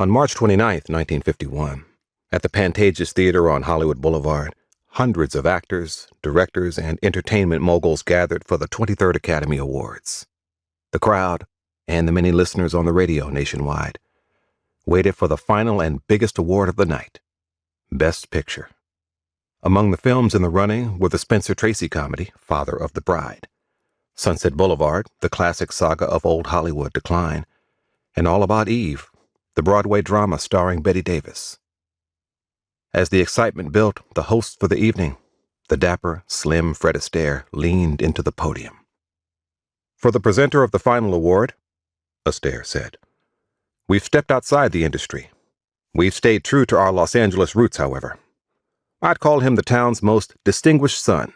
On March 29th, 1951, at the Pantages Theater on Hollywood Boulevard, hundreds of actors, directors, and entertainment moguls gathered for the 23rd Academy Awards. The crowd, and the many listeners on the radio nationwide, waited for the final and biggest award of the night, Best Picture. Among the films in the running were the Spencer Tracy comedy, Father of the Bride, Sunset Boulevard, the classic saga of old Hollywood decline, and All About Eve, the Broadway drama starring Bette Davis. As the excitement built, the host for the evening, the dapper, slim Fred Astaire, leaned into the podium. "For the presenter of the final award," Astaire said, "we've stepped outside the industry. We've stayed true to our Los Angeles roots, however. I'd call him the town's most distinguished son.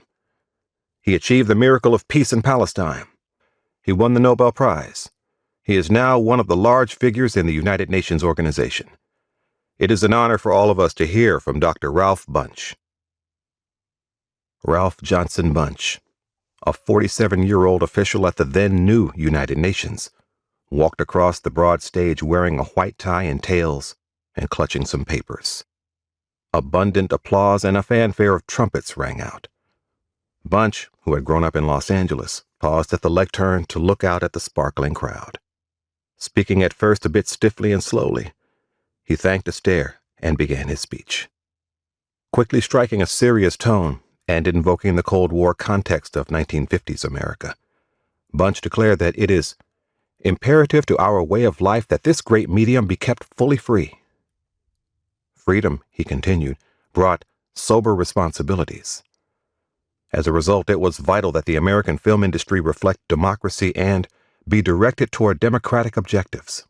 He achieved the miracle of peace in Palestine. He won the Nobel Prize. He is now one of the large figures in the United Nations organization. It is an honor for all of us to hear from Dr. Ralph Bunche." Ralph Johnson Bunche, a 47-year-old official at the then new United Nations, walked across the broad stage wearing a white tie and tails and clutching some papers. Abundant applause and a fanfare of trumpets rang out. Bunche, who had grown up in Los Angeles, paused at the lectern to look out at the sparkling crowd. Speaking at first a bit stiffly and slowly, he thanked Astaire and began his speech. Quickly striking a serious tone and invoking the Cold War context of 1950s America, Bunche declared that it is imperative to our way of life that this great medium be kept fully free. Freedom, he continued, brought sober responsibilities. As a result, it was vital that the American film industry reflect democracy and be directed toward democratic objectives.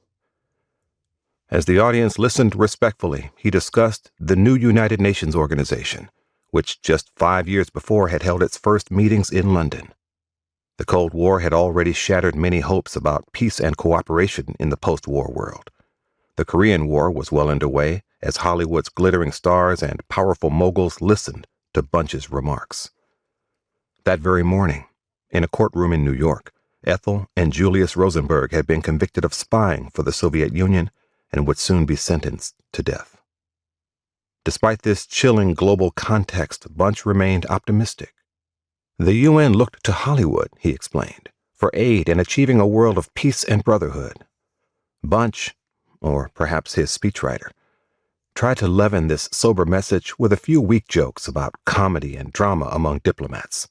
As the audience listened respectfully, he discussed the new United Nations organization, which just 5 years before had held its first meetings in London. The Cold War had already shattered many hopes about peace and cooperation in the post-war world. The Korean War was well underway as Hollywood's glittering stars and powerful moguls listened to Bunche's remarks. That very morning, in a courtroom in New York, Ethel and Julius Rosenberg had been convicted of spying for the Soviet Union and would soon be sentenced to death. Despite this chilling global context, Bunche remained optimistic. The UN looked to Hollywood, he explained, for aid in achieving a world of peace and brotherhood. Bunche, or perhaps his speechwriter, tried to leaven this sober message with a few weak jokes about comedy and drama among diplomats.